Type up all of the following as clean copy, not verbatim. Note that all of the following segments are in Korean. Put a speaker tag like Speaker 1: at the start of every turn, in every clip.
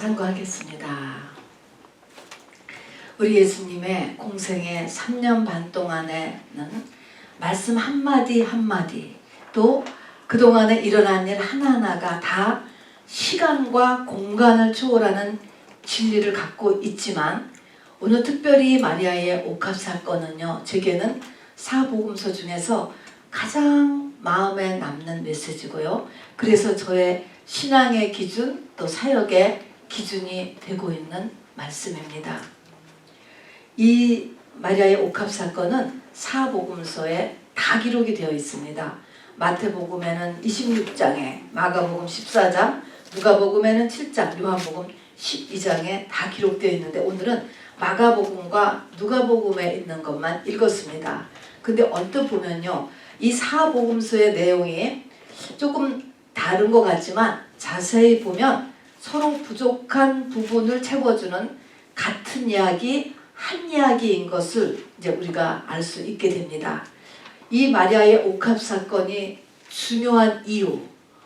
Speaker 1: 상고하겠습니다. 우리 예수님의 공생의 3년 반 동안에는 말씀 한마디 한마디 또 그동안에 일어난 일 하나하나가 다 시간과 공간을 초월하는 진리를 갖고 있지만 오늘 특별히 마리아의 옥합 사건은요, 제게는 사복음서 중에서 가장 마음에 남는 메시지고요. 그래서 저의 신앙의 기준 또 사역의 기준이 되고 있는 말씀입니다. 이 마리아의 옥합 사건은 사복음서에 다 기록이 되어 있습니다. 마태복음에는 26장에, 마가복음 14장, 누가복음에는 7장, 요한복음 12장에 다 기록되어 있는데 오늘은 마가복음과 누가복음에 있는 것만 읽었습니다. 근데 언뜻 보면요, 이 사복음서의 내용이 조금 다른 것 같지만 자세히 보면 서로 부족한 부분을 채워주는 같은 이야기, 한 이야기인 것을 이제 우리가 알 수 있게 됩니다. 이 마리아의 옥합 사건이 중요한 이유,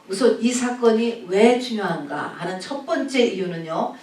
Speaker 1: 우선 이 사건이 왜 중요한가 하는 첫 번째 이유는요,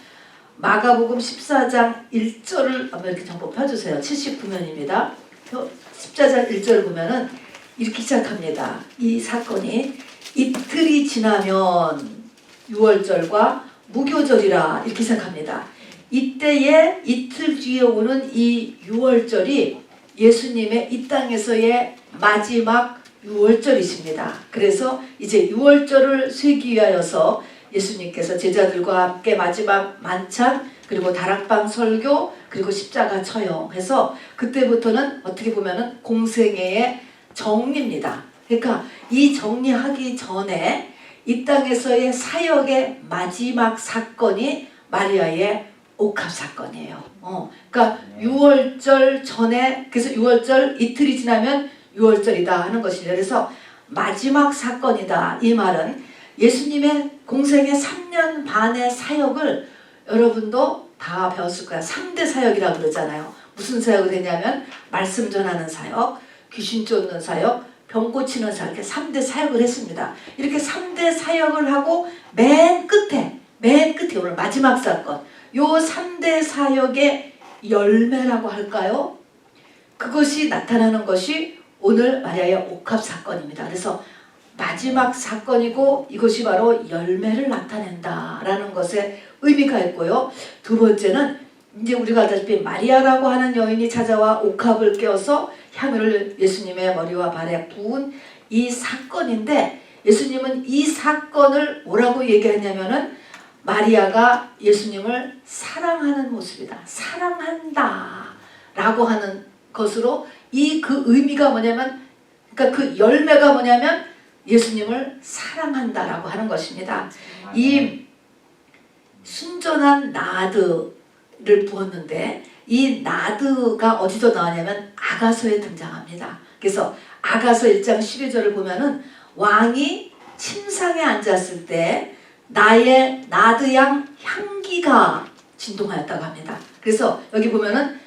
Speaker 1: 마가복음 14장 1절을 한번 이렇게 전부 펴주세요. 79면입니다. 14장 1절을 보면은 이렇게 시작합니다. 이 사건이 이틀이 지나면 유월절과 무교절이라 이렇게 시작합니다. 이때에 이틀 뒤에 오는 이 유월절이 예수님의 이 땅에서의 마지막 유월절이십니다. 그래서 이제 유월절을 세기 위하여서 예수님께서 제자들과 함께 마지막 만찬 그리고 다락방 설교 그리고 십자가 처형해서 그때부터는 어떻게 보면은 공생애의 정리입니다. 그러니까 이 정리하기 전에 이 땅에서의 사역의 마지막 사건이 마리아의 옥합 사건이에요. 그러니까 유월절 전에, 그래서 유월절 이틀이 지나면 유월절이다 하는 것이죠. 그래서 마지막 사건이다. 이 말은 예수님의 공생의 3년 반의 사역을 여러분도 다 배웠을 거야. 3대 사역이라고 그러잖아요. 무슨 사역을 했냐면 말씀 전하는 사역, 귀신 쫓는 사역, 병 고치는 사역, 이렇게 3대 사역을 했습니다. 이렇게 3대 사역을 하고 맨 끝에 오늘 마지막 사건, 요 3대 사역의 열매라고 할까요? 그것이 나타나는 것이 오늘 마리아의 옥합 사건입니다. 그래서 마지막 사건이고 이것이 바로 열매를 나타낸다라는 것에 의미가 있고요. 두 번째는 이제 우리가 알다시피 마리아라고 하는 여인이 찾아와 옥합을 깨워서 향유를 예수님의 머리와 발에 부은 이 사건인데 예수님은 이 사건을 뭐라고 얘기하냐면은 마리아가 예수님을 사랑하는 모습이다. 사랑한다 라고 하는 것으로 이 그 의미가 뭐냐면, 그러니까 그 열매가 뭐냐면 예수님을 사랑한다 라고 하는 것입니다. 이 순전한 나드를 부었는데 이 나드가 어디서 나왔냐면 아가서에 등장합니다. 그래서 아가서 1장 12절을 보면은 왕이 침상에 앉았을 때 나의 나드양 향기가 진동하였다고 합니다. 그래서 여기 보면은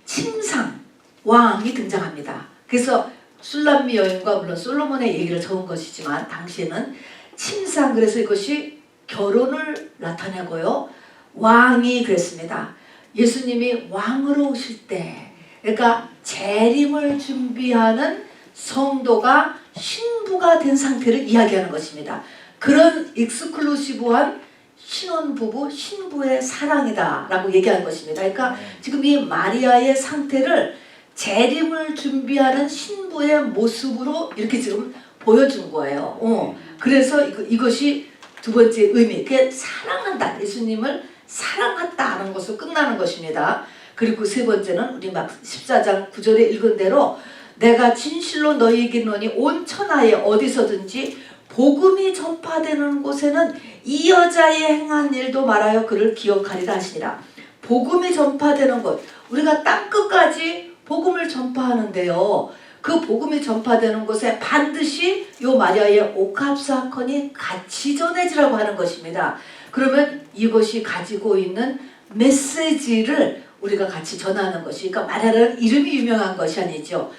Speaker 1: 침상, 왕이 등장합니다. 그래서 술람미 여인과 물론 솔로몬의 얘기를 적은 것이지만 당시에는 침상, 그래서 이것이 결혼을 나타내고요. 왕이 그랬습니다. 예수님이 왕으로 오실 때, 그러니까 재림을 준비하는 성도가 신부가 된 상태를 이야기하는 것입니다. 그런 익스클루시브한 신혼부부, 신부의 사랑이다 라고 얘기하는 것입니다. 그러니까 지금 이 마리아의 상태를 재림을 준비하는 신부의 모습으로 이렇게 지금 보여준 거예요. 그래서 이것이 두 번째 의미, 그게 사랑한다, 예수님을 사랑했다는 것으로 끝나는 것입니다. 그리고 세 번째는 우리 막 14장 9절에 읽은 대로 내가 진실로 너희에게 이르노니 온 천하에 어디서든지 복음이 전파되는 곳에는 이 여자의 행한 일도 말하여 그를 기억하리라 하시니라. 복음이 전파되는 곳, 우리가 땅끝까지 복음을 전파하는데요, 그 복음이 전파되는 곳에 반드시 요 마리아의 옥합 사건이 같이 전해지라고 하는 것입니다. 그러면 이것이 가지고 있는 메시지를 우리가 같이 전하는 것이, 그러니까 마리아라는 이름이 유명한 것이 아니죠.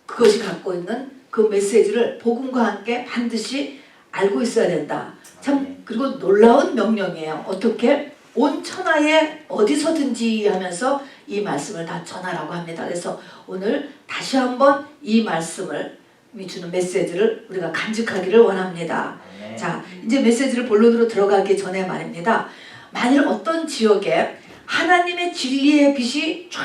Speaker 1: 그것이 갖고 있는 그 메시지를 복음과 함께 반드시 알고 있어야 된다. 참 그리고 놀라운 명령이에요. 어떻게? 온 천하에 어디서든지 하면서 이 말씀을 다 전하라고 합니다. 그래서 오늘 다시 한번 이 말씀을 주는 메시지를 우리가 간직하기를 원합니다.
Speaker 2: 네.
Speaker 1: 자, 이제 메시지를 본론으로 들어가기 전에 말입니다. 만일 어떤 지역에 하나님의 진리의 빛이 쫙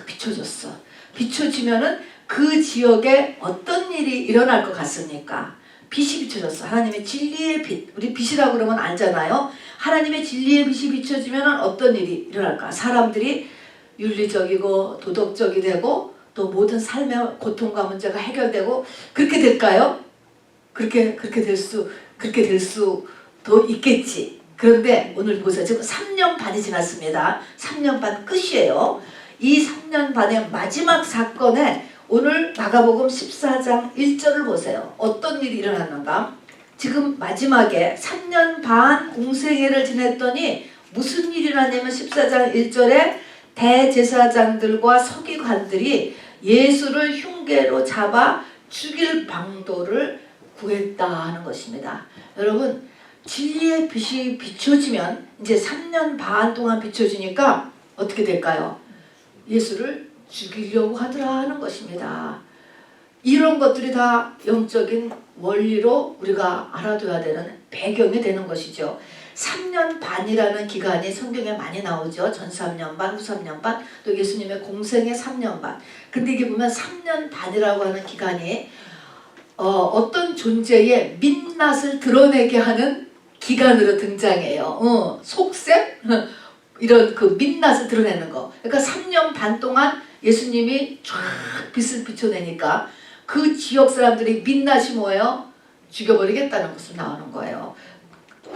Speaker 1: 비춰졌어. 비춰지면은 그 지역에 어떤 일이 일어날 것 같습니까? 빛이 비춰졌어. 하나님의 진리의 빛. 우리 빛이라고 그러면 알잖아요. 하나님의 진리의 빛이 비춰지면 어떤 일이 일어날까? 사람들이 윤리적이고 도덕적이 되고 또 모든 삶의 고통과 문제가 해결되고 그렇게 될까요? 그렇게 될 수도 있겠지. 그런데 오늘 보세요. 지금 3년 반이 지났습니다. 3년 반 끝이에요. 이 3년 반의 마지막 사건에 오늘 마가복음 14장 1절을 보세요. 어떤 일이 일어났는가? 지금 마지막에 3년 반 공생애를 지냈더니 무슨 일이 일어났냐면 14장 1절에 대제사장들과 서기관들이 예수를 흉계로 잡아 죽일 방도를 구했다 하는 것입니다. 여러분, 진리의 빛이 비춰지면 이제 3년 반 동안 비춰지니까 어떻게 될까요? 예수를 죽이려고 하더라 하는 것입니다. 이런 것들이 다 영적인 원리로 우리가 알아둬야 되는 배경이 되는 것이죠. 3년 반이라는 기간이 성경에 많이 나오죠. 전 3년 반, 후 3년 반, 또 예수님의 공생의 3년 반. 근데 이게 보면 3년 반이라고 하는 기간이 어떤 존재의 민낯을 드러내게 하는 기간으로 등장해요. 속셈? 이런 그 민낯을 드러내는 거. 그러니까 3년 반 동안 예수님이 쫙 빛을 비춰내니까 그 지역 사람들이 민낯이 뭐예요? 죽여버리겠다는 것으로 나오는 거예요.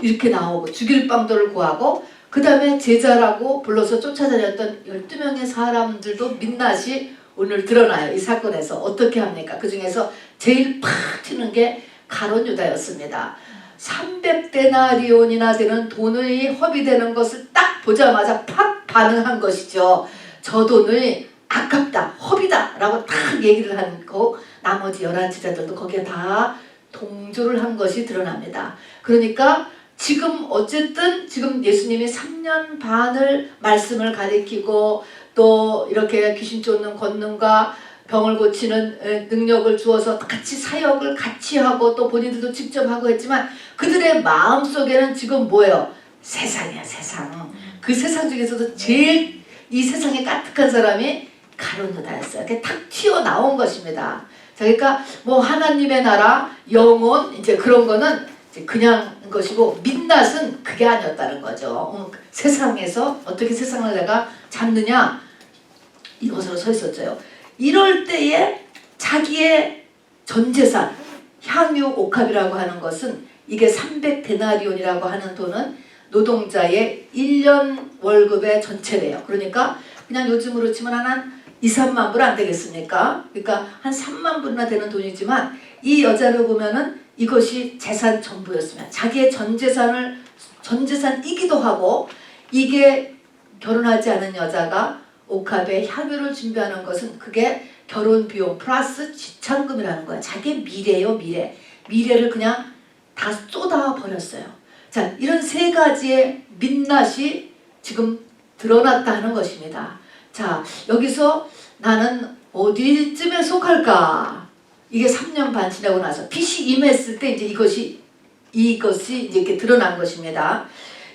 Speaker 1: 이렇게 나오고 죽일 방도를 구하고 그 다음에 제자라고 불러서 쫓아다녔던 12명의 사람들도 민낯이 오늘 드러나요. 이 사건에서 어떻게 합니까? 그 중에서 제일 팍 튀는 게 가룟 유다였습니다. 300데나리온이나 되는 돈이 허비되는 것을 딱 보자마자 팍 반응한 것이죠. 저 돈이 아깝다, 허비다 라고 딱 얘기를 하고 나머지 11제자들도 거기에 다 동조를 한 것이 드러납니다. 그러니까 지금 어쨌든 지금 예수님이 3년 반을 말씀을 가리키고 또 이렇게 귀신 쫓는 권능과 병을 고치는 능력을 주어서 같이 사역을 같이 하고 또 본인들도 직접 하고 했지만 그들의 마음속에는 지금 뭐예요? 세상이야, 세상. 그 세상 중에서도 제일 이 세상에 까뜩한 사람이 가룟 유다였어요. 이렇게 탁 튀어나온 것입니다. 자, 그러니까 뭐 하나님의 나라, 영혼 이제 그런 거는 이제 그냥 것이고 민낯은 그게 아니었다는 거죠. 세상에서 어떻게 세상을 내가 잡느냐 이것으로 서 있었죠. 이럴 때에 자기의 전재산, 향유 옥합이라고 하는 것은 이게 300데나리온이라고 하는 돈은 노동자의 1년 월급의 전체래요. 그러니까 그냥 요즘으로 치면 한 2, 3만 불 안 되겠습니까? 그러니까 한 3만 불이나 되는 돈이지만 이 여자를 보면은 이것이 재산 전부였으면 자기의 전재산이기도 하고 이게 결혼하지 않은 여자가 옥합에 향유를 준비하는 것은 그게 결혼 비용 플러스 지참금이라는 거야. 자기의 미래요, 미래. 미래를 그냥 다 쏟아 버렸어요. 자, 이런 세 가지의 민낯이 지금 드러났다 하는 것입니다. 자, 여기서 나는 어디쯤에 속할까? 이게 3년 반 지나고 나서 빛이 임했을 때 이제 이것이 이제 이렇게 드러난 것입니다.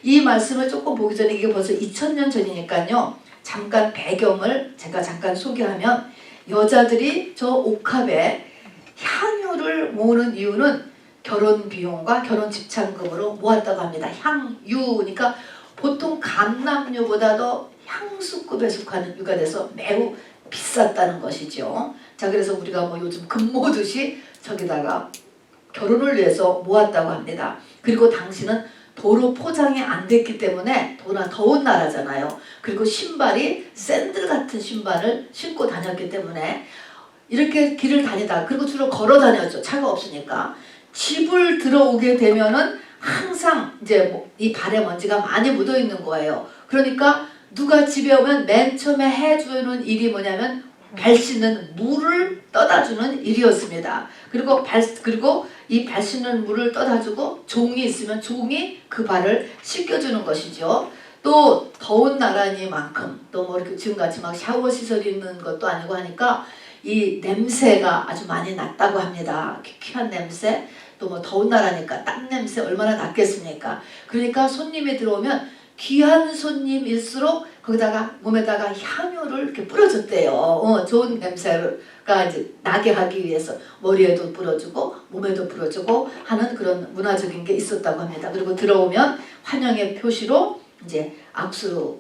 Speaker 1: 이 말씀을 조금 보기 전에 이게 벌써 2000년 전이니까요. 잠깐 배경을 제가 잠깐 소개하면 여자들이 저 옥합에 향유를 모으는 이유는 결혼 비용과 결혼 집착금으로 모았다고 합니다. 향유, 그러니까 보통 감람유보다도 향수급에 속하는 유가 돼서 매우 비쌌다는 것이죠. 자, 그래서 우리가 뭐 요즘 금 모듯이 저기다가 결혼을 위해서 모았다고 합니다. 그리고 당시는 도로 포장이 안 됐기 때문에 더운 나라잖아요. 그리고 신발이 샌들 같은 신발을 신고 다녔기 때문에 이렇게 길을 다니다 그리고 주로 걸어 다녔죠. 차가 없으니까. 집을 들어오게 되면은 항상 이제 뭐 이 발에 먼지가 많이 묻어 있는 거예요. 그러니까 누가 집에 오면 맨 처음에 해주는 일이 뭐냐면 발 씻는 물을 떠다 주는 일이었습니다. 그리고 이 발 씻는 물을 떠다주고 종이 있으면 종이 그 발을 씻겨주는 것이죠. 또 더운 나라니만큼 또 뭐 이렇게 지금같이 막 샤워 시설이 있는 것도 아니고 하니까 이 냄새가 아주 많이 났다고 합니다. 귀한 냄새, 또 뭐 더운 나라니까 땀 냄새 얼마나 났겠습니까? 그러니까 손님이 들어오면 귀한 손님일수록 거기다가 몸에다가 향유를 이렇게 뿌려줬대요. 좋은 냄새가 이제 나게 하기 위해서 머리에도 뿌려주고 몸에도 뿌려주고 하는 그런 문화적인 게 있었다고 합니다. 그리고 들어오면 환영의 표시로 이제 악수,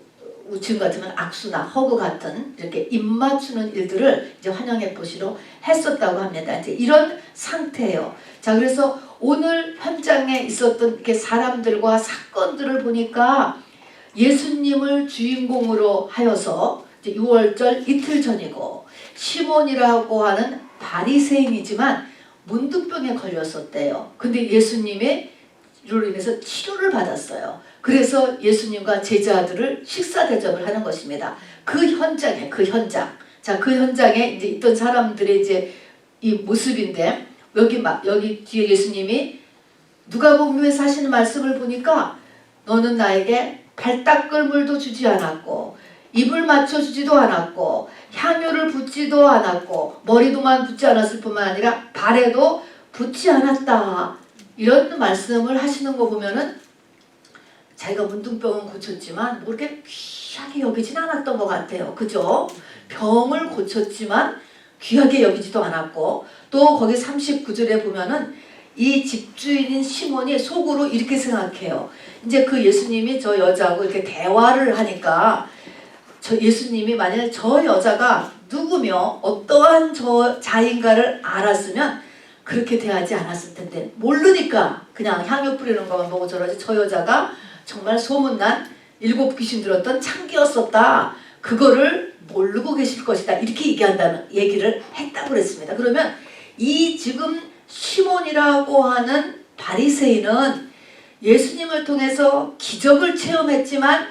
Speaker 1: 지금 같으면 악수나 허그 같은 이렇게 입 맞추는 일들을 이제 환영의 표시로 했었다고 합니다. 이제 이런 상태예요. 자, 그래서 오늘 현장에 있었던 이렇게 사람들과 사건들을 보니까 예수님을 주인공으로 하여서 이제 6월절 이틀 전이고 시몬이라고 하는 바리새인이지만 문둥병에 걸렸었대요. 근데 예수님의 이로 인해서 치료를 받았어요. 그래서 예수님과 제자들을 식사 대접을 하는 것입니다. 그 현장에 자, 그 현장에 이제 있던 사람들의 이제 이 모습인데 여기 뒤에 예수님이 누가복음에서 하시는 말씀을 보니까 너는 나에게 발 닦을 물도 주지 않았고 입을 맞춰주지도 않았고 향유를 붓지도 않았고 머리도만 붓지 않았을 뿐만 아니라 발에도 붓지 않았다. 이런 말씀을 하시는 거 보면은 자기가 문둥병은 고쳤지만 뭐 그렇게 귀하게 여기진 않았던 것 같아요. 그죠? 병을 고쳤지만 귀하게 여기지도 않았고 또 거기 39절에 보면은 이 집주인인 시몬이 속으로 이렇게 생각해요. 이제 그 예수님이 저 여자하고 이렇게 대화를 하니까 저 예수님이 만약에 저 여자가 누구며 어떠한 저 자인가를 알았으면 그렇게 대하지 않았을 텐데 모르니까 그냥 향유 뿌리는 것만 보고 저러지 저 여자가 정말 소문난 7 귀신 들었던 창기였었다. 그거를 모르고 계실 것이다. 이렇게 얘기를 했다고 그랬습니다. 그러면 이 지금 시몬이라고 하는 바리새인은 예수님을 통해서 기적을 체험했지만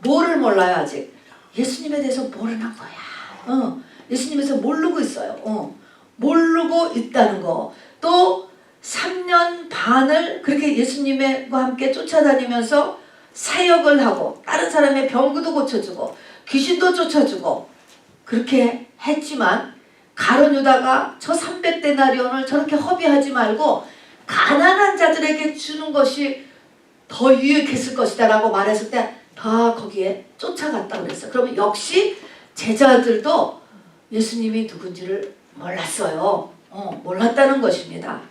Speaker 1: 뭐를 몰라요 아직. 예수님에 대해서 모르는 거야. 예수님에 대해서 모르고 있어요. 모르고 있다는 거. 또 3년 반을 그렇게 예수님과 함께 쫓아다니면서 사역을 하고 다른 사람의 병구도 고쳐주고 귀신도 쫓아주고 그렇게 했지만 가룟 유다가 저 300데나리온을 저렇게 허비하지 말고 가난한 자들에게 주는 것이 더 유익했을 것이다 라고 말했을 때 다 거기에 쫓아갔다고 그랬어요. 그러면 역시 제자들도 예수님이 누군지를 몰랐어요. 몰랐다는 것입니다.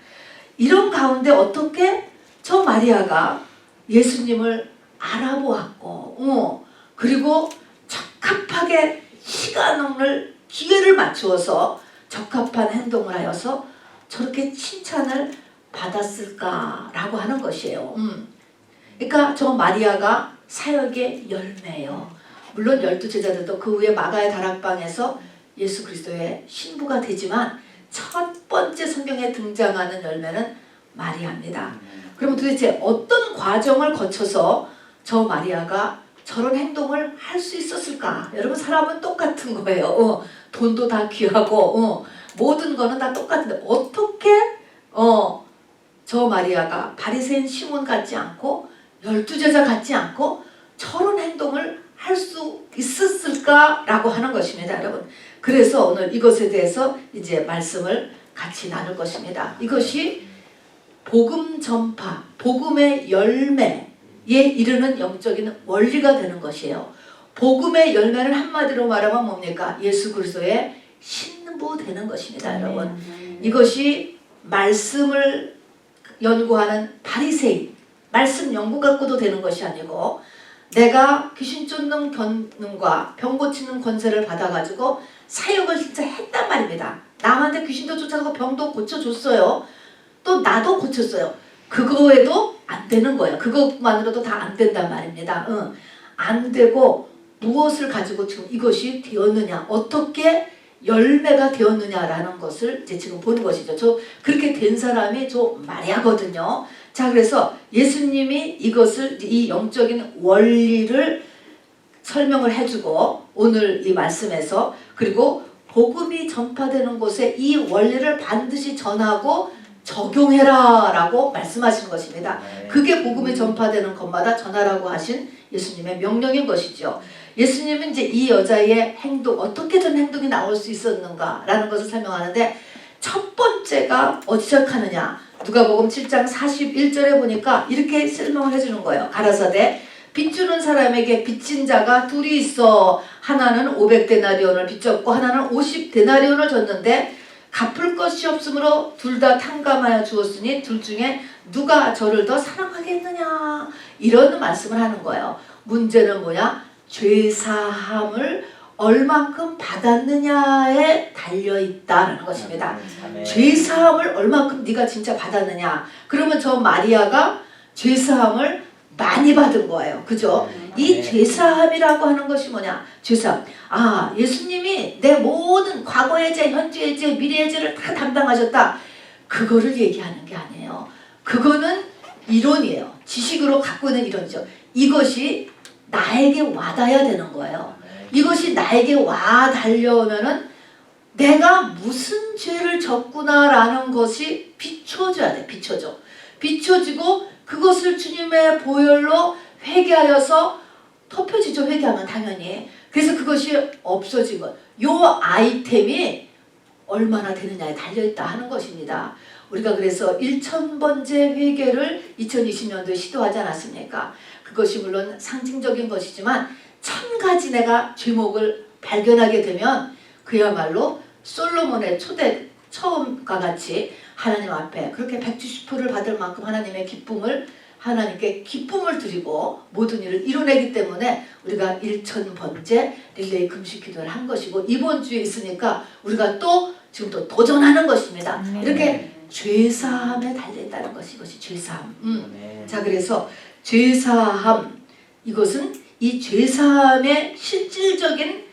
Speaker 1: 이런 가운데 어떻게 저 마리아가 예수님을 알아보았고 그리고 적합하게 시간을 기회를 맞추어서 적합한 행동을 하여서 저렇게 칭찬을 받았을까라고 하는 것이에요. 그러니까 저 마리아가 사역의 열매예요. 물론 12제자들도 그 후에 마가의 다락방에서 예수 그리스도의 신부가 되지만 첫 번째 성경에 등장하는 열매는 마리아입니다. 그러면 도대체 어떤 과정을 거쳐서 저 마리아가 저런 행동을 할 수 있었을까? 여러분 사람은 똑같은 거예요. 돈도 다 귀하고 모든 거는 다 똑같은데 어떻게 저 마리아가 바리새인 시몬 같지 않고 12제자 같지 않고 저런 행동을 할 수 있었을까라고 하는 것입니다, 여러분. 그래서 오늘 이것에 대해서 이제 말씀을 같이 나눌 것입니다. 이것이 복음 전파, 복음의 열매에 이르는 영적인 원리가 되는 것이에요. 복음의 열매는 한마디로 말하면 뭡니까? 예수 그리스도의 신부 되는 것입니다, 여러분. 이것이 말씀을 연구하는 바리새인, 말씀 연구 갖고도 되는 것이 아니고 내가 귀신 쫓는 권능과 병 고치는 권세를 받아가지고 사역을 진짜 했단 말입니다. 남한테 귀신도 쫓아가고 병도 고쳐줬어요. 또 나도 고쳤어요. 그거에도 안 되는 거예요. 그것만으로도 다 안 된단 말입니다. 안 되고 무엇을 가지고 지금 이것이 되었느냐, 어떻게 열매가 되었느냐라는 것을 이제 지금 보는 것이죠. 저 그렇게 된 사람이 저 마리아거든요. 자, 그래서 예수님이 이것을 이 영적인 원리를 설명을 해주고 오늘 이 말씀에서 그리고 복음이 전파되는 곳에 이 원리를 반드시 전하고 적용해라 라고 말씀하신 것입니다. 그게 복음이 전파되는 것마다 전하라고 하신 예수님의 명령인 것이죠. 예수님은 이제 이 여자의 행동, 어떻게 전 행동이 나올 수 있었는가 라는 것을 설명하는데, 첫 번째가 어디 시작하느냐, 누가복음 7장 41절에 보니까 이렇게 설명을 해주는 거예요. 가라사대 빚주는 사람에게 빚진 자가 둘이 있어. 하나는 500데나리온을 빚졌고 하나는 50데나리온을 줬는데 갚을 것이 없으므로 둘 다 탕감하여 주었으니 둘 중에 누가 저를 더 사랑하겠느냐, 이런 말씀을 하는 거예요. 문제는 뭐냐? 죄사함을 얼만큼 받았느냐에 달려있다는 것입니다. 죄사함을 얼만큼 네가 진짜 받았느냐. 그러면 저 마리아가 죄사함을 많이 받은 거예요. 그죠? 이 죄사함이라고 하는 것이 뭐냐? 죄사함. 아, 예수님이 내 모든 과거의 죄, 현재의 죄, 미래의 죄를 다 담당하셨다. 그거를 얘기하는 게 아니에요. 그거는 이론이에요. 지식으로 갖고 있는 이론이죠. 이것이 나에게 와닿아야 되는 거예요. 이것이 나에게 와 달려오면은 내가 무슨 죄를 졌구나라는 것이 비춰져야 돼. 비춰지고 그것을 주님의 보혈로 회개하여서 덮여지죠. 회개하면 당연히. 그래서 그것이 없어진 것. 요 아이템이 얼마나 되느냐에 달려있다 하는 것입니다. 우리가 그래서 1000번째 회개를 2020년도에 시도하지 않았습니까? 그것이 물론 상징적인 것이지만 1000가지 내가 죄목을 발견하게 되면 그야말로 솔로몬의 초대 처음과 같이 하나님 앞에 그렇게 170%를 받을 만큼 하나님의 기쁨을, 하나님께 기쁨을 드리고 모든 일을 이뤄내기 때문에 우리가 1000번째 릴레이 금식 기도를 한 것이고, 이번 주에 있으니까 우리가 또 지금 또 도전하는 것입니다. 이렇게 죄사함에 달려있다는 것이, 이것이 죄사함. 자, 그래서 죄사함, 이것은 이 죄사함의 실질적인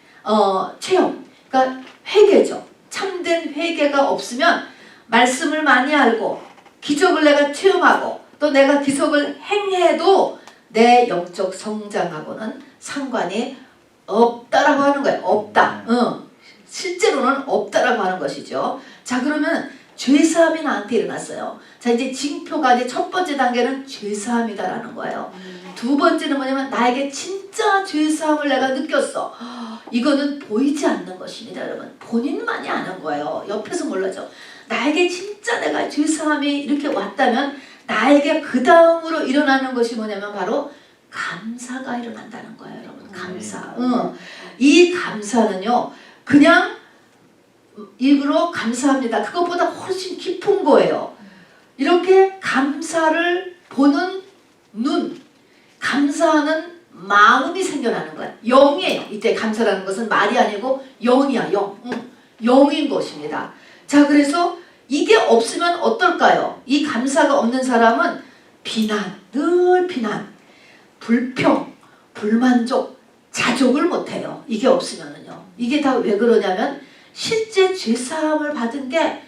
Speaker 1: 체험, 그러니까 회개죠. 참된 회개가 없으면 말씀을 많이 알고 기적을 내가 체험하고 또 내가 기적을 행해도 내 영적 성장하고는 상관이 없다라고 하는 거예요. 없다. 실제로는 없다라고 하는 것이죠. 자, 그러면 죄사함이 나한테 일어났어요. 자, 이제 징표가 이제 첫 번째 단계는 죄사함이다라는 거예요. 두 번째는 뭐냐면 나에게 진짜 죄사함을 내가 느꼈어. 이거는 보이지 않는 것입니다, 여러분. 본인만이 아는 거예요. 옆에서 몰라죠. 나에게 진짜 내가 죄사함이 이렇게 왔다면 나에게 그 다음으로 일어나는 것이 뭐냐면 바로 감사가 일어난다는 거예요, 여러분. 감사. 이 감사는요, 그냥 입으로 감사합니다, 그것보다 훨씬 깊은 거예요. 이렇게 감사를 보는 눈, 감사하는 마음이 생겨나는 거야. 영이에요. 이때 감사라는 것은 말이 아니고 영이야. 영인 것입니다. 자, 그래서 이게 없으면 어떨까요? 이 감사가 없는 사람은 비난, 늘 비난, 불평, 불만족, 자족을 못해요. 이게 없으면은요. 이게 다 왜 그러냐면 실제 죄사함을 받은 게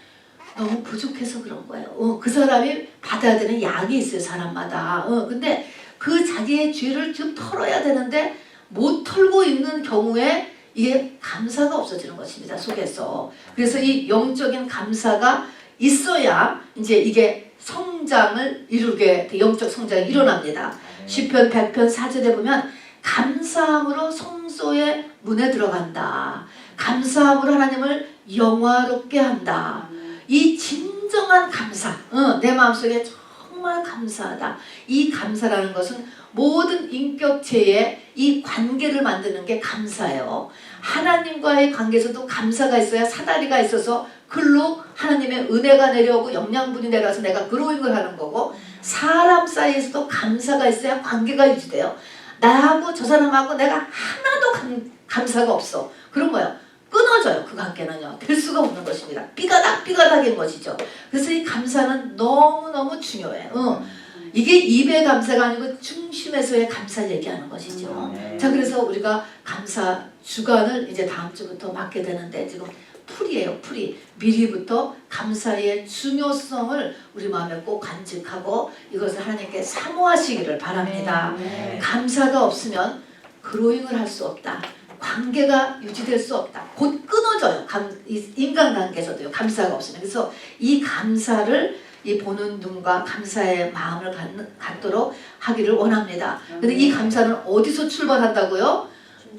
Speaker 1: 너무 부족해서 그런 거예요. 그 사람이 받아야 되는 약이 있어요, 사람마다. 근데 그 자기의 죄를 좀 털어야 되는데 못 털고 있는 경우에 이게 감사가 없어지는 것입니다, 속에서. 그래서 이 영적인 감사가 있어야 이제 이게 성장을 이루게, 영적 성장이 일어납니다. 시편 100편 4절에 보면 감사함으로 성소의 문에 들어간다. 감사함으로 하나님을 영화롭게 한다. 이 진정한 감사, 내 마음속에 정말 감사하다. 이 감사라는 것은 모든 인격체의 이 관계를 만드는 게 감사예요. 하나님과의 관계에서도 감사가 있어야 사다리가 있어서 글로 하나님의 은혜가 내려오고 영양분이 내려와서 내가 그로잉을 하는 거고, 사람 사이에서도 감사가 있어야 관계가 유지돼요. 나하고 저 사람하고 내가 하나도 감사가 없어. 그런 거예요. 끊어져요. 그 관계는요. 될 수가 없는 것입니다. 삐가닥인 것이죠. 그래서 이 감사는 너무너무 중요해요. 이게 입의 감사가 아니고 중심에서의 감사를 얘기하는 것이죠. 자, 그래서 우리가 감사 주간을 이제 다음 주부터 맡게 되는데, 지금 풀이에요. 풀이. 미리부터 감사의 중요성을 우리 마음에 꼭 간직하고 이것을 하나님께 사모하시기를 바랍니다. 감사가 없으면 그로잉을 할 수 없다. 관계가 유지될 수 없다. 곧 끊어져요. 인간관계에서도요. 감사가 없으면. 그래서 이 감사를 이 보는 눈과 감사의 마음을 갖도록 하기를 원합니다. 근데 이 감사는 어디서 출발한다고요?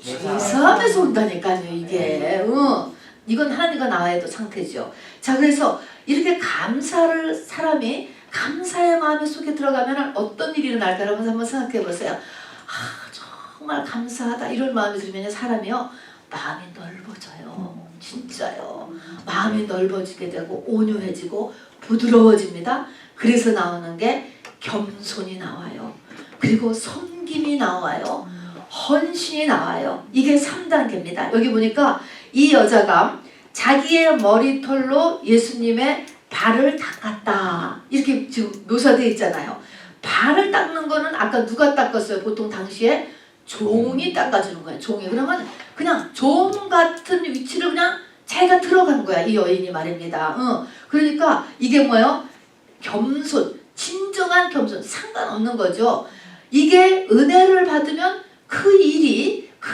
Speaker 1: 죄사함에서 온다니까요. 이게 이건 하나님과 나와의 또 상태죠. 자, 그래서 이렇게 감사를 사람이 감사의 마음이 속에 들어가면 어떤 일이 일어날까 여러분 한번 생각해 보세요. 정말 감사하다 이런 마음이 들면 사람이요 마음이 넓어져요. 진짜요. 마음이 넓어지게 되고 온유해지고 부드러워집니다. 그래서 나오는 게 겸손이 나와요. 그리고 섬김이 나와요. 헌신이 나와요. 이게 3단계입니다. 여기 보니까 이 여자가 자기의 머리털로 예수님의 발을 닦았다. 이렇게 지금 묘사되어 있잖아요. 발을 닦는 거는 아까 누가 닦았어요? 보통 당시에 종이 닦아주는 거예요. 종이. 그러면 그냥 종 같은 위치를 그냥 자기가 들어간 거야. 이 여인이 말입니다. 그러니까 이게 뭐예요? 겸손. 진정한 겸손. 상관없는 거죠. 이게 은혜를 받으면 그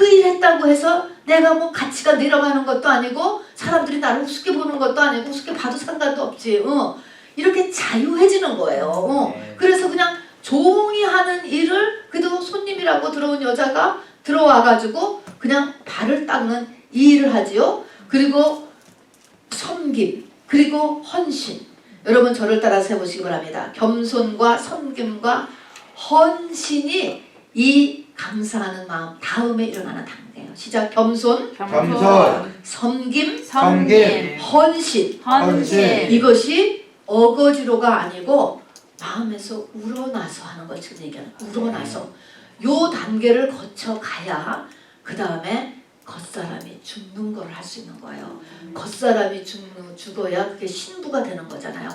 Speaker 1: 일 했다고 해서 내가 뭐 가치가 내려가는 것도 아니고 사람들이 나를 우습게 보는 것도 아니고 우습게 봐도 상관도 없지. 이렇게 자유해지는 거예요. 그래서 그냥 종이 하는 일을 그래도 손님이라고 들어온 여자가 들어와가지고 그냥 발을 닦는 이 일을 하지요. 그리고 섬김, 그리고 헌신. 여러분 저를 따라서 해보시기 바랍니다. 겸손과 섬김과 헌신이 이 감사하는 마음 다음에 일어나는 단계예요. 시작. 겸손, 섬김, 헌신. 이것이 어거지로가 아니고 마음에서 우러나서 하는 걸 지금 얘기하는 거예요. 우러나서. 요 단계를 거쳐가야 그 다음에 겉사람이 죽는 걸 할 수 있는 거예요. 겉사람이 죽어야 그게 신부가 되는 거잖아요.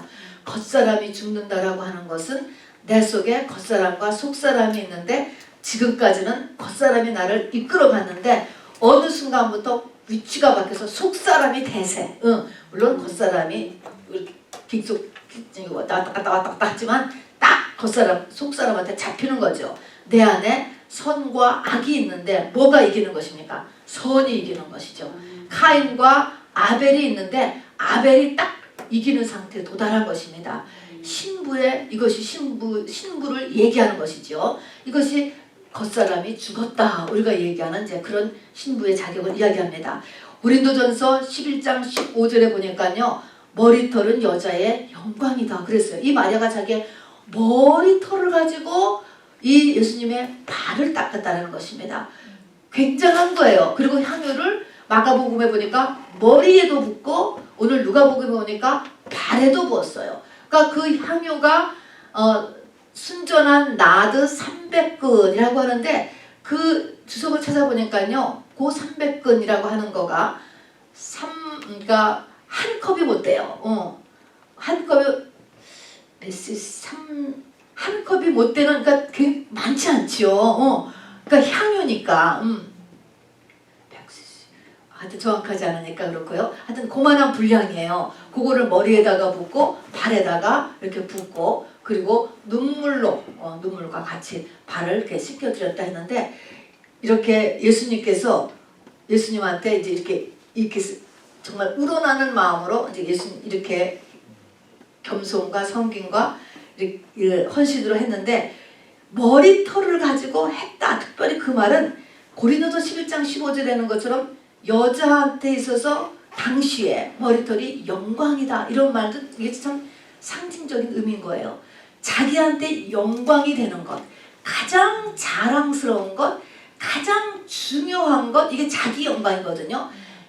Speaker 1: 겉사람이 죽는다라고 하는 것은 내 속에 겉사람과 속사람이 있는데 지금까지는 겉사람이 나를 이끌어갔는데 어느 순간부터 위치가 바뀌어서 속사람이 대세. 물론 겉사람이 빅속 왔다 갔다 하지만 딱 겉사람 속사람한테 잡히는 거죠. 내 안에 선과 악이 있는데 뭐가 이기는 것입니까? 선이 이기는 것이죠. 카인과 아벨이 있는데 아벨이 딱 이기는 상태에 도달한 것입니다. 신부의 이것이 신부를 얘기하는 것이죠. 이것이 겉사람이 죽었다. 우리가 얘기하는 이제 그런 신부의 자격을 이야기합니다. 고린도전서 11장 15절에 보니까요. 머리털은 여자의 영광이다. 그랬어요. 이 마리아가 자기의 머리털을 가지고 이 예수님의 발을 닦았다는 것입니다. 굉장한 거예요. 그리고 향유를 마가복음에 보니까 머리에도 붓고 오늘 누가복음에 보니까 발에도 부었어요. 그러니까 그 향유가 순전한 나드 300근이라고 하는데 그 주석을 찾아보니까요. 그 300근이라고 하는 거가 그러니까 한 컵이 못 돼요. 한 컵이 한 컵이 못 되는 그러니까 많지 않지요. 그러니까 향유니까 하여튼 정확하지 않으니까 그렇고요. 하여튼 그만한 분량이에요. 그거를 머리에다가 붓고 발에다가 이렇게 붓고 그리고 눈물과 같이 발을 이렇게 씻겨드렸다 했는데 이렇게 예수님한테 이제 이렇게 정말 우러나는 마음으로 이제 예수님 이렇게 겸손과 섬김과 헌신으로 했는데 머리털을 가지고 했다. 특별히 그 말은 고린도서 11장 15절에 되는 것처럼 여자한테 있어서 당시에 머리털이 영광이다. 이런 말도 이게 참 상징적인 의미인 거예요. 자기한테 영광이 되는 것, 가장 자랑스러운 것, 가장 중요한 것, 이게 자기 영광이거든요.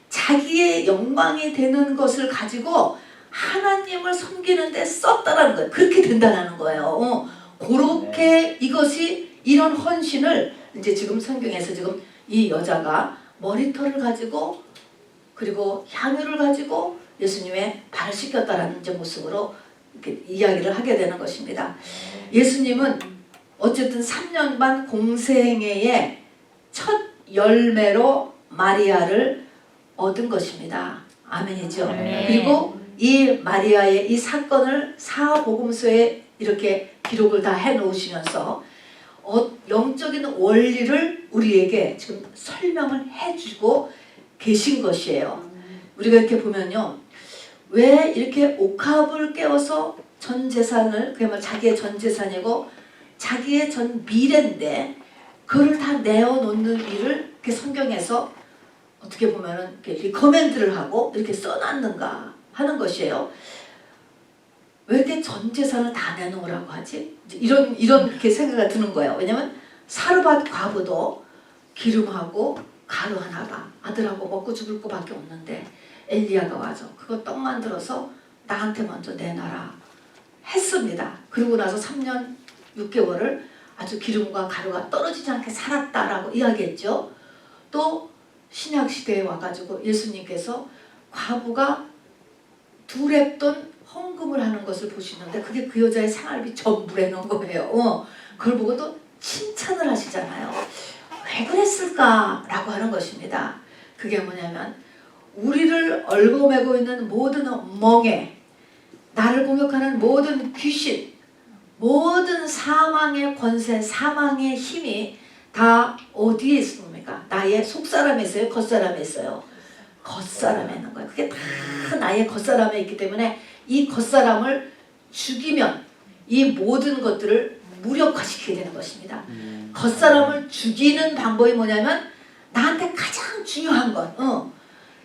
Speaker 1: 자기의 영광이 되는 것을 가지고 하나님을 섬기는데 썼다라는 거예요. 그렇게 된다는 거예요. 그렇게 이것이 이런 헌신을 이제 지금 성경에서 지금 이 여자가 머리털을 가지고 그리고 향유를 가지고 예수님의 발을 씻겼다라는 이제 모습으로 이렇게 이야기를 하게 되는 것입니다. 예수님은 어쨌든 3년 반 공생애의 첫 열매로 마리아를 얻은 것입니다. 아멘이죠. 그리고 이 마리아의 이 사건을 사복음서에 이렇게 기록을 다 해놓으시면서 영적인 원리를 우리에게 지금 설명을 해주고 계신 것이에요. 우리가 이렇게 보면요. 왜 이렇게 옥합을 깨워서 전 재산을 그야말로 자기의 전 재산이고 자기의 전 미래인데 그걸 다 내어놓는 일을 이렇게 성경에서 어떻게 보면은 이렇게 리커멘드를 하고 이렇게 써놨는가 하는 것이에요. 왜 이렇게 전 재산을 다 내놓으라고 하지? 이런 이렇게 생각이 드는 거예요. 왜냐면 사르밧 과부도 기름하고 가루 하나가 아들하고 먹고 죽을 거밖에 없는데 엘리야가 와서 그거 떡 만들어서 나한테 먼저 내놔라 했습니다. 그러고 나서 3년 6개월을 아주 기름과 가루가 떨어지지 않게 살았다라고 이야기했죠. 또 신약시대에 와가지고 예수님께서 과부가 두렙돈 헌금을 하는 것을 보시는데 그게 그 여자의 생활비 전부라는 거예요. 그걸 보고 또 칭찬을 하시잖아요. 왜 그랬을까라고 하는 것입니다. 그게 뭐냐면 우리를 얽어매고 있는 모든 멍에 나를 공격하는 모든 귀신 모든 사망의 권세 사망의 힘이 다 어디에 있습니까? 나의 속사람에 있어요? 겉사람에 있어요? 겉사람에 있는 거예요. 그게 다 나의 겉사람에 있기 때문에 이 겉사람을 죽이면 이 모든 것들을 무력화시키게 되는 것입니다. 겉사람을 죽이는 방법이 뭐냐면 나한테 가장 중요한 것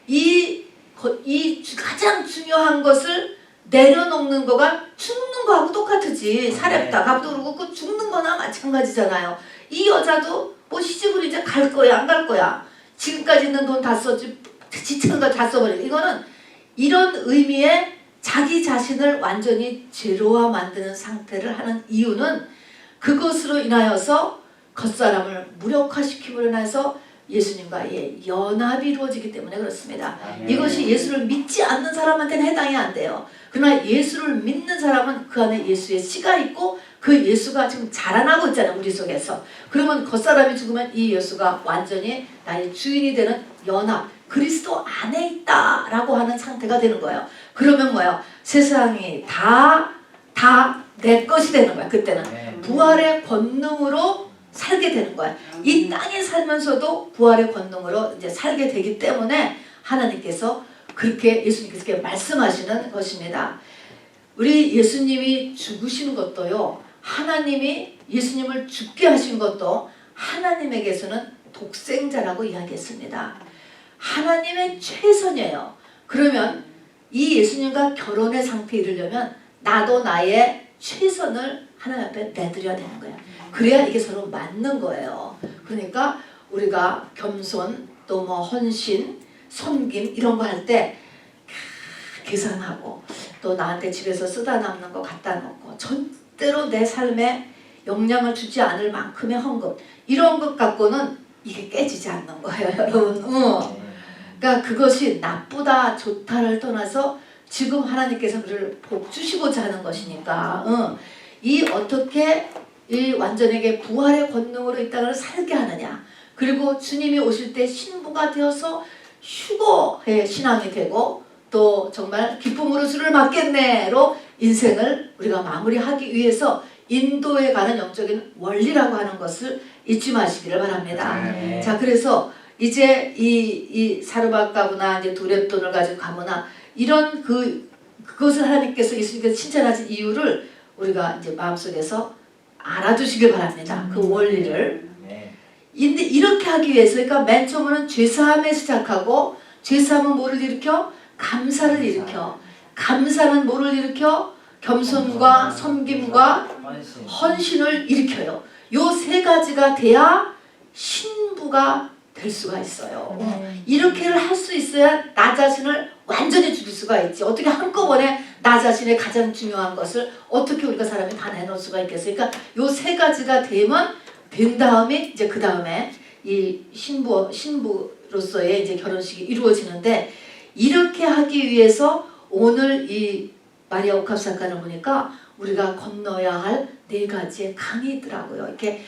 Speaker 1: 이 가장 중요한 것을 내려놓는 거가 죽는 거하고 똑같지. 살했다 밥도 그러고 그 죽는 거나 마찬가지잖아요. 이 여자도 뭐 시집을 이제 갈 거야 안 갈 거야. 지금까지 있는 돈 다 썼지 지치는 거 다 써버리고 이거는 이런 의미의 자기 자신을 완전히 제로화 만드는 상태를 하는 이유는 그것으로 인하여서 겉사람을 무력화시킴으로 인해서 예수님과의 연합이 이루어지기 때문에 그렇습니다. 이것이 예수를 믿지 않는 사람한테는 해당이 안 돼요. 그러나 예수를 믿는 사람은 그 안에 예수의 씨가 있고 그 예수가 지금 자라나고 있잖아요. 우리 속에서. 그러면 겉사람이 죽으면 이 예수가 완전히 나의 주인이 되는 연합 그리스도 안에 있다라고 하는 상태가 되는 거예요. 그러면 뭐예요? 세상이 다 내 것이 되는 거야. 그때는 부활의 권능으로 살게 되는 거야. 이 땅에 살면서도 부활의 권능으로 이제 살게 되기 때문에 하나님께서 그렇게 예수님께서 그렇게 말씀하시는 것입니다. 우리 예수님이 죽으시는 것도요. 하나님이 예수님을 죽게 하신 것도 하나님에게서는 독생자라고 이야기했습니다. 하나님의 최선이에요. 그러면 이 예수님과 결혼의 상태에 이르려면 나도 나의 최선을 하나님 앞에 내드려야 되는 거야. 그래야 이게 서로 맞는 거예요. 그러니까 우리가 겸손 또 뭐 헌신 섬김 이런 거 할 때 계산하고 또 나한테 집에서 쓰다 남는 거 갖다 놓고 절대로 내 삶에 영향을 주지 않을 만큼의 헌금 이런 것 갖고는 이게 깨지지 않는 거예요. 여러분. 그러니까 그것이 나쁘다 좋다를 떠나서 지금 하나님께서 우리를 복 주시고자 하는 것이니까 이 어떻게 이 완전하게 부활의 권능으로 이 땅을 살게 하느냐 그리고 주님이 오실 때 신부가 되어서 휴거의 신앙이 되고 또 정말 기쁨으로 주를 맞겠네로 인생을 우리가 마무리하기 위해서 인도에 가는 영적인 원리라고 하는 것을 잊지 마시기를 바랍니다. 자 그래서 이제 이 사르밧 가부나 이제 두렙돈을 가지고 가거나 이런 그것을 하나님께서 예수님께서 칭찬하신 이유를 우리가 이제 마음속에서 알아두시길 바랍니다. 그 원리를. 근데 이렇게 하기 위해서 그러니까 맨 처음에는 죄사함에 시작하고 죄사함은 뭐를 일으켜? 감사를 일으켜. 감사는 뭐를 일으켜? 겸손과 섬김과 헌신을 일으켜요. 요 세 가지가 돼야 신부가 될 수가 있어요. 이렇게를 할 수 있어야 나 자신을 완전히 죽일 수가 있지. 어떻게 한꺼번에 나 자신의 가장 중요한 것을 어떻게 우리가 사람이 다 내놓을 수가 있겠어요. 그러니까 요 세 가지가 되면 된 다음에 이제 그 다음에 이 신부로서의 이제 결혼식이 이루어지는데 이렇게 하기 위해서 오늘 이 마리아 옥합 사건을 보니까 우리가 건너야 할 네 가지의 강이 있더라고요. 이렇게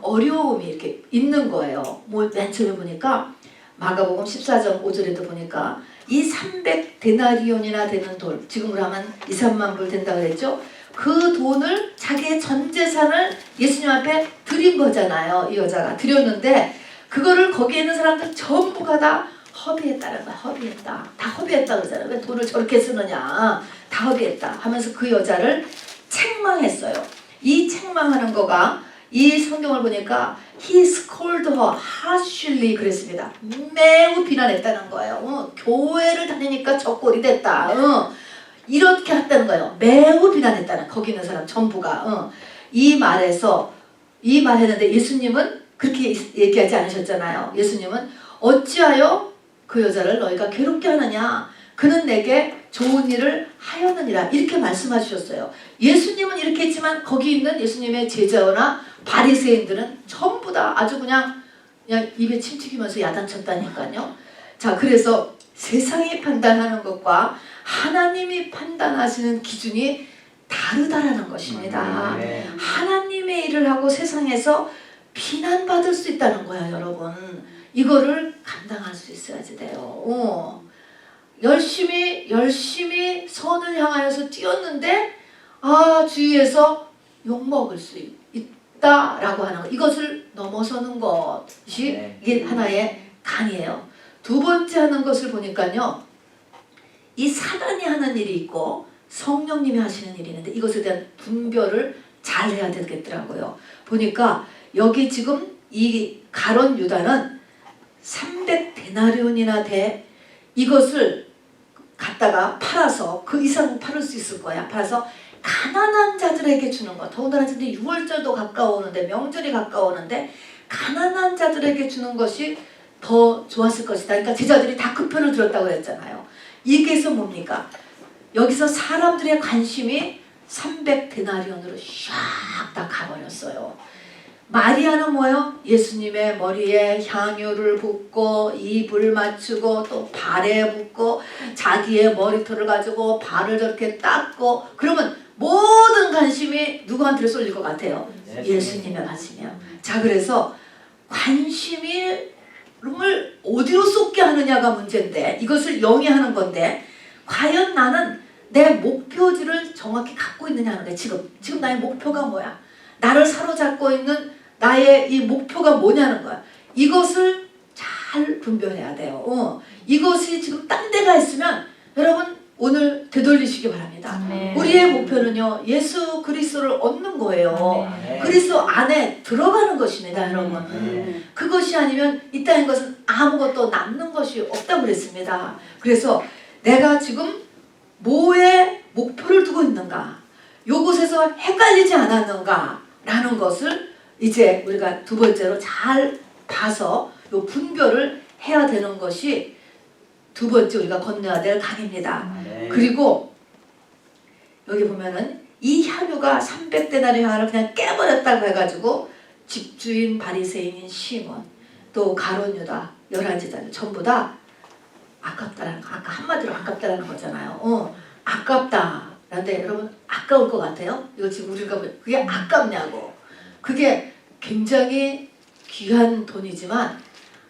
Speaker 1: 어려움이 이렇게 있는 거예요. 뭐 맨 처음에 보니까 마가복음 14장 5절에도 보니까 이 300데나리온이나 되는 돈, 지금으로 하면 2, 3만 불 된다고 그랬죠. 그 돈을 자기의 전 재산을 예수님 앞에 드린 거잖아요. 이 여자가 드렸는데 그거를 거기에 있는 사람들 전부가 다 허비했다는 거야. 허비했다. 다 허비했다 그러잖아요. 왜 돈을 저렇게 쓰느냐. 다 다 어디했다 하면서 그 여자를 책망했어요. 이 책망하는 거가 이 성경을 보니까 he scolded her harshly 그랬습니다. 매우 비난했다는 거예요. 교회를 다니니까 저 꼴이 됐다. 이렇게 했다는 거예요. 매우 비난했다는 거기 있는 사람 전부가. 이 말했는데 예수님은 그렇게 얘기하지 않으셨잖아요. 예수님은 어찌하여 그 여자를 너희가 괴롭게 하느냐 그는 내게 좋은 일을 하였느니라 이렇게 말씀하셨어요. 예수님은 이렇게 했지만 거기 있는 예수님의 제자나 바리새인들은 전부 다 아주 그냥 입에 침 튀기면서 야단쳤다니까요. 자, 그래서 세상이 판단하는 것과 하나님이 판단하시는 기준이 다르다라는 것입니다. 하나님의 일을 하고 세상에서 비난받을 수 있다는 거야, 여러분. 이거를 감당할 수 있어야지 돼요. 열심히 선을 향하여서 뛰었는데 주위에서 욕먹을 수 있다라고 하는 것. 이것을 넘어서는 것이 이게 하나의 강이에요. 두 번째 하는 것을 보니까요. 이 사단이 하는 일이 있고 성령님이 하시는 일이 있는데 이것에 대한 분별을 잘 해야 되겠더라고요. 보니까 여기 지금 이 가론 유다는 300데나리온이나 돼 이것을 갖다가 팔아서 그 이상 팔을 수 있을 거야. 팔아서 가난한 자들에게 주는 거. 더군다나 지금 6월절도 가까워오는데 명절이 가까워오는데 가난한 자들에게 주는 것이 더 좋았을 것이다. 그러니까 제자들이 다 그 편을 들었다고 그랬잖아요. 이게서 뭡니까? 여기서 사람들의 관심이 300데나리온으로 샥 다 가버렸어요. 마리아는 뭐예요? 예수님의 머리에 향유를 붓고 입을 맞추고 또 발에 붓고 자기의 머리털을 가지고 발을 저렇게 닦고 그러면 모든 관심이 누구한테 쏠릴 것 같아요? 예수님의 관심이요. 자, 그래서 관심을 어디로 쏟게 하느냐가 문제인데 이것을 영위하는 건데 과연 나는 내 목표지를 정확히 갖고 있느냐 하는데 지금 나의 목표가 뭐야? 나를 사로잡고 있는 나의 이 목표가 뭐냐는 거야. 이것을 잘 분별해야 돼요. 이것이 지금 딴 데가 있으면 여러분 오늘 되돌리시기 바랍니다. 우리의 목표는요. 예수 그리스도를 얻는 거예요. 그리스도 안에 들어가는 것입니다. 여러분. 그것이 아니면 이 땅인 것은 아무것도 남는 것이 없다고 그랬습니다. 그래서 내가 지금 뭐에 목표를 두고 있는가? 요곳에서 헷갈리지 않았는가? 라는 것을 이제 우리가 두 번째로 잘 봐서 요 분별을 해야 되는 것이 두 번째 우리가 건너야 될 강입니다. 그리고 여기 보면은 이 향유가 300데나리 향유를 그냥 깨버렸다고 해가지고 집주인 바리새인인 시몬 또 가룟 유다 11제자들 전부 다 아깝다라는 거. 아까 한마디로 아깝다라는 거잖아요. 아깝다. 그런데 여러분 아까울 것 같아요? 이거 지금 우리가 그게 아깝냐고. 그게 굉장히 귀한 돈이지만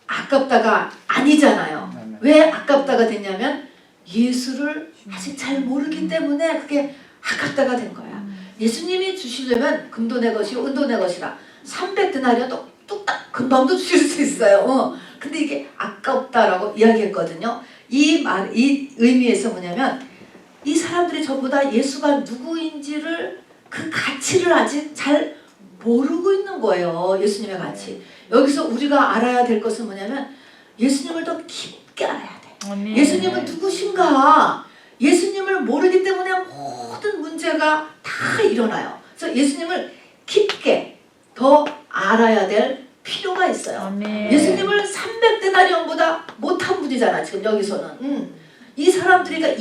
Speaker 1: 아깝다가 아니잖아요. 왜 아깝다가 됐냐면 예수를 아직 잘 모르기 때문에 그게 아깝다가 된 거야. 예수님이 주시려면 금도 내 것이요 은도 내 것이라 300데나리온 뚝딱 금방도 주실 수 있어요. 근데 이게 아깝다라고 이야기했거든요. 이 의미에서 뭐냐면 이 사람들이 전부 다 예수가 누구인지를 그 가치를 아직 잘 모르고 있는 거예요. 예수님의 가치. 여기서 우리가 알아야 될 것은 뭐냐면 예수님을 더 깊게 알아야 돼. 예수님은 누구신가? 예수님을 모르기 때문에 모든 문제가 다 일어나요. 그래서 예수님을 깊게 더 알아야 될 필요가 있어요. 예수님을 300데나리온보다 못한 분이잖아. 지금 여기서는. 이 사람들이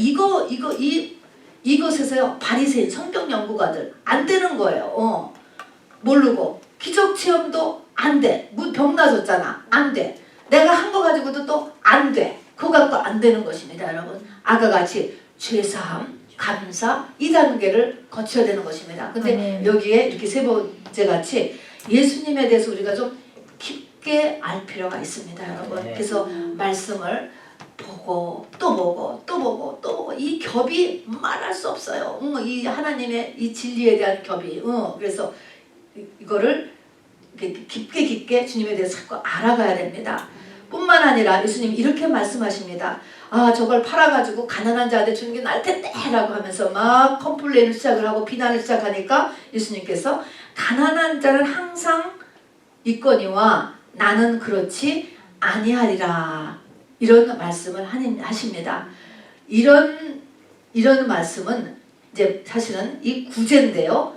Speaker 1: 이것에서요. 바리새인 성경 연구가들 안 되는 거예요. 모르고 기적 체험도 안 돼. 병 나졌잖아. 안 돼. 내가 한 거 가지고도 또 안 돼. 그거 갖고 안 되는 것입니다. 여러분. 아까 같이 죄사함, 감사 이 단계를 거쳐야 되는 것입니다. 근데 여기에 이렇게 세 번째 같이 예수님에 대해서 우리가 좀 깊게 알 필요가 있습니다. 여러분. 그래서 말씀을 보고 또 보고 또 보고 또 보고 이 겹이 말할 수 없어요. 이 하나님의 이 진리에 대한 겹이. 그래서 이거를 깊게 주님에 대해서 자꾸 알아가야 됩니다. 뿐만 아니라 예수님이 이렇게 말씀하십니다. 아, 저걸 팔아가지고 가난한 자한테 주는 게 나을 텐데 라고 하면서 막 컴플레인을 시작을 하고 비난을 시작하니까 예수님께서 가난한 자는 항상 있거니와 나는 그렇지 아니하리라, 이런 말씀을 하십니다. 이런 말씀은 이제 사실은 이 구제인데요.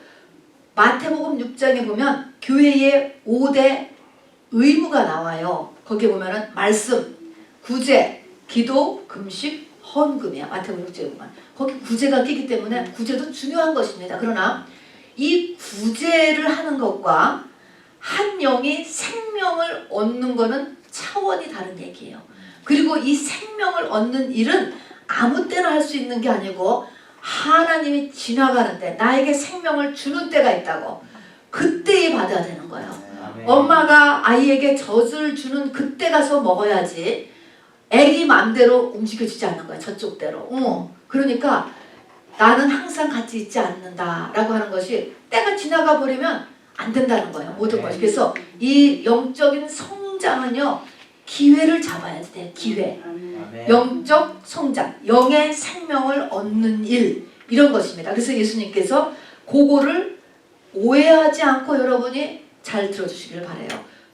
Speaker 1: 마태복음 6장에 보면 교회의 5대 의무가 나와요. 거기에 보면은 말씀, 구제, 기도, 금식, 헌금이야. 마태복음 6장에 보면 거기 구제가 끼기 때문에 구제도 중요한 것입니다. 그러나 이 구제를 하는 것과 한 영이 생명을 얻는 것은 차원이 다른 얘기예요. 그리고 이 생명을 얻는 일은 아무 때나 할 수 있는 게 아니고 하나님이 지나가는데 나에게 생명을 주는 때가 있다고, 그때에 받아야 되는 거예요. 엄마가 아이에게 젖을 주는 그때 가서 먹어야지 애기 맘대로 움직여지지 않는 거야. 저쪽대로. 그러니까 나는 항상 같이 있지 않는다라고 하는 것이 때가 지나가 버리면 안 된다는 거예요. 모든 것이. 그래서 이 영적인 성장은요, 기회를 잡아야 돼. 기회. 영적 성장, 영의 생명을 얻는 일, 이런 것입니다. 그래서 예수님께서 그거를 오해하지 않고 여러분이 잘 들어주시길 바라요.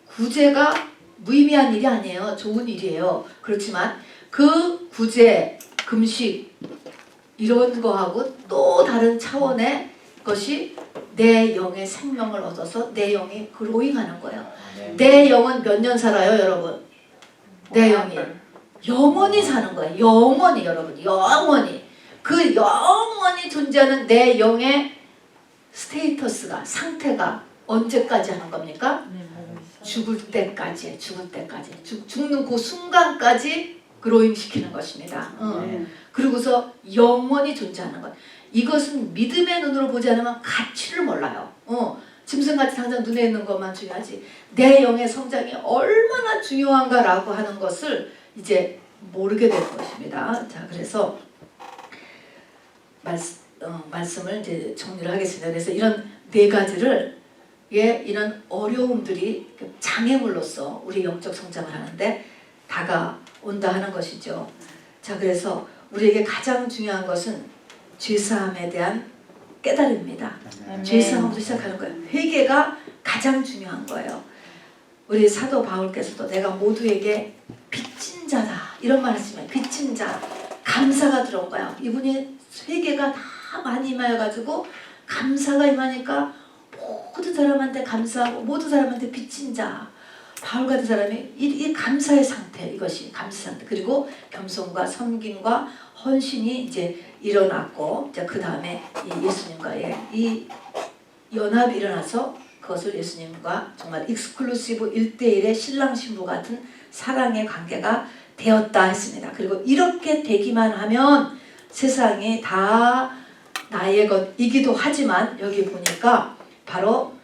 Speaker 1: 구제가 무의미한 일이 아니에요. 좋은 일이에요. 그렇지만 그 구제, 금식 이런 거하고 또 다른 차원의 것이 내 영의 생명을 얻어서 내 영이 그로잉하는 거예요. 내 영은 몇 년 살아요, 여러분? 내 영이 영원히 사는 거예요. 영원히, 여러분, 영원히. 그 영원히 존재하는 내 영의 스테이터스가, 상태가 언제까지 하는 겁니까? 죽을 때까지, 죽는 그 순간까지 그로잉 시키는 것입니다. 그리고서 영원히 존재하는 것. 이것은 믿음의 눈으로 보지 않으면 가치를 몰라요. 짐승같이 당장 눈에 있는 것만 중요하지 내 영의 성장이 얼마나 중요한가라고 하는 것을 이제 모르게 될 것입니다. 자, 그래서 말씀을 이제 정리를 하겠습니다. 그래서 이런 네 가지를 이런 어려움들이 장애물로서 우리 영적 성장을 하는데 다가온다 하는 것이죠. 자, 그래서 우리에게 가장 중요한 것은 죄사함에 대한 깨달음입니다. 죄사함부터 시작하는 거예요. 회개가 가장 중요한 거예요. 우리 사도 바울께서도 내가 모두에게 빚진 자다 이런 말 하시면, 빚진 자, 감사가 들어온 거야. 이분이 회개가 다 많이 임하여가지고 감사가 임하니까 모든 사람한테 감사하고 모든 사람한테 빚진 자, 바울 같은 사람이 이 감사의 상태, 이것이 감사 상태, 그리고 겸손과 섬김과 헌신이 이제 일어났고, 그 다음에 예수님과의 이 연합이 일어나서 그것을 예수님과 정말 익스클루시브 1대1의 신랑 신부 같은 사랑의 관계가 되었다 했습니다. 그리고 이렇게 되기만 하면 세상이 다 나의 것이기도 하지만, 여기 보니까 바로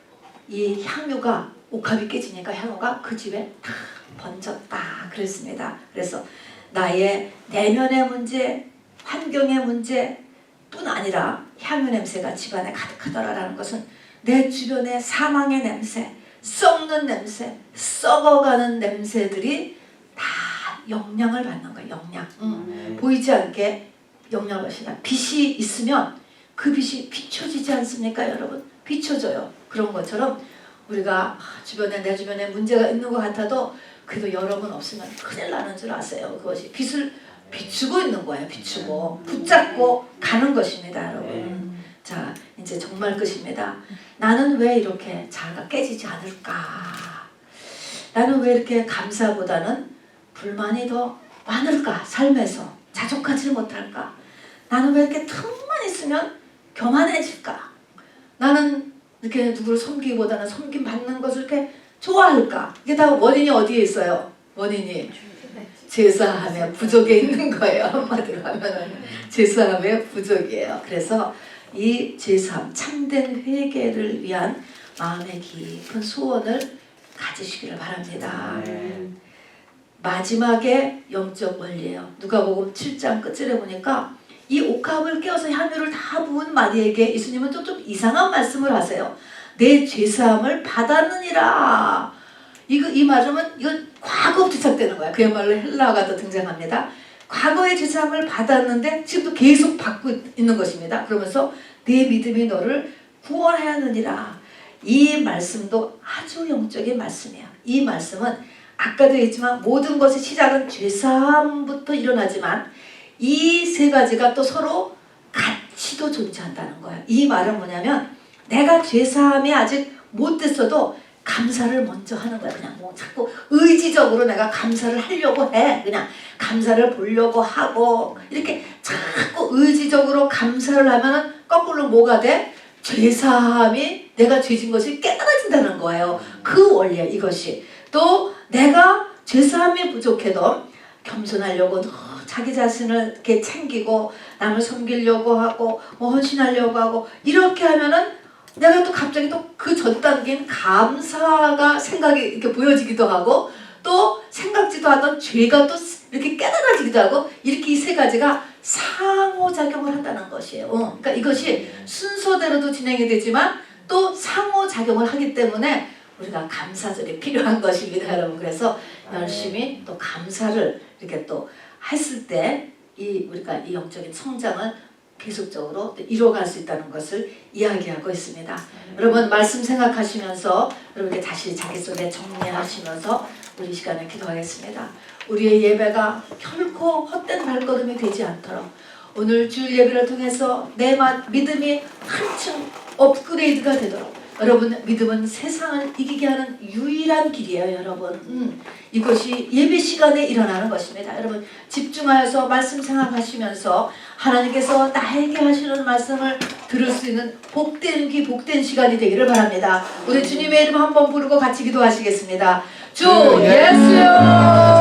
Speaker 1: 이 향유가, 옥합이 깨지니까 향유가 그 집에 다 번졌다 그랬습니다. 그래서 나의 내면의 문제, 환경의 문제뿐 아니라 향유 냄새가 집안에 가득하더라라는 것은 내 주변의 사망의 냄새, 썩는 냄새, 썩어가는 냄새들이 다 영향을 받는 거예요. 영향. 보이지 않게 영향을 받습니다. 빛이 있으면 그 빛이 비춰지지 않습니까, 여러분? 비춰져요. 그런 것처럼 우리가 주변에, 내 주변에 문제가 있는 것 같아도 그래도 여러분 없으면 큰일 나는 줄 아세요. 그것이 빛을 비추고 있는 거예요. 비추고 붙잡고 가는 것입니다, 여러분. 자, 이제 정말 끝입니다. 나는 왜 이렇게 자아가 깨지지 않을까? 나는 왜 이렇게 감사보다는 불만이 더 많을까? 삶에서 자족하지 못할까? 나는 왜 이렇게 틈만 있으면 교만해질까? 나는 이렇게 누구를 섬기기보다는 섬김 받는 것을 이렇게 좋아할까? 이게 다 원인이 어디에 있어요? 원인이 죄사함의 부족에 있는 거예요. 한마디로 하면은 죄사함의 부족이에요. 그래서 이 죄사함, 참된 회개를 위한 마음의 깊은 소원을 가지시기를 바랍니다. 마지막에 영적 원리예요. 누가복음 7장 끝절에 보니까 이 옥합을 깨워서 향유를 다 부은 마리에게 예수님은 좀 이상한 말씀을 하세요. 내 죄사함을 받았느니라. 이 말씀은 이건 과거부터 회복되는 거야. 그야말로 헬라어가 또 등장합니다. 과거의 죄사함을 받았는데 지금도 계속 받고 있는 것입니다. 그러면서 내 믿음이 너를 구원하였느니라. 이 말씀도 아주 영적인 말씀이야. 이 말씀은 아까도 했지만 모든 것의 시작은 죄사함부터 일어나지만 이 세 가지가 또 서로 같이도 존재한다는 거야. 이 말은 뭐냐면 내가 죄사함이 아직 못 됐어도 감사를 먼저 하는 거야. 그냥 뭐 자꾸 의지적으로 내가 감사를 하려고 해. 그냥 감사를 보려고 하고 이렇게 자꾸 의지적으로 감사를 하면은 거꾸로 뭐가 돼? 죄사함이 내가 죄진 것이 깨달아진다는 거예요. 그 원리야 이것이. 또 내가 죄사함이 부족해도 겸손하려고 자기 자신을 이렇게 챙기고 남을 섬기려고 하고 뭐 헌신하려고 하고 이렇게 하면은 내가 또 갑자기 또 그 전 단계인 감사가 생각이 이렇게 보여지기도 하고 또 생각지도 않던 죄가 또 이렇게 깨달아지기도 하고 이렇게 이 세 가지가 상호작용을 한다는 것이에요. 그러니까 이것이 순서대로도 진행이 되지만 또 상호작용을 하기 때문에 우리가 감사절이 필요한 것입니다, 여러분. 그래서 열심히 또 감사를 이렇게 또 했을 때 우리가 이 영적인 성장을 계속적으로 이뤄갈 수 있다는 것을 이야기하고 있습니다. 여러분 말씀 생각하시면서 여러분께 다시 자기 속에 정리하시면서 우리 시간에 기도하겠습니다. 우리의 예배가 결코 헛된 발걸음이 되지 않도록 오늘 주일 예배를 통해서 내 믿음이 한층 업그레이드가 되도록 여러분 믿음은 세상을 이기게 하는 유일한 길이에요, 여러분. 이것이 예배 시간에 일어나는 것입니다. 여러분 집중하여서 말씀 생각하시면서 하나님께서 나에게 하시는 말씀을 들을 수 있는 복된 시간이 되기를 바랍니다. 우리 주님의 이름 한번 부르고 같이 기도하시겠습니다. 주 예수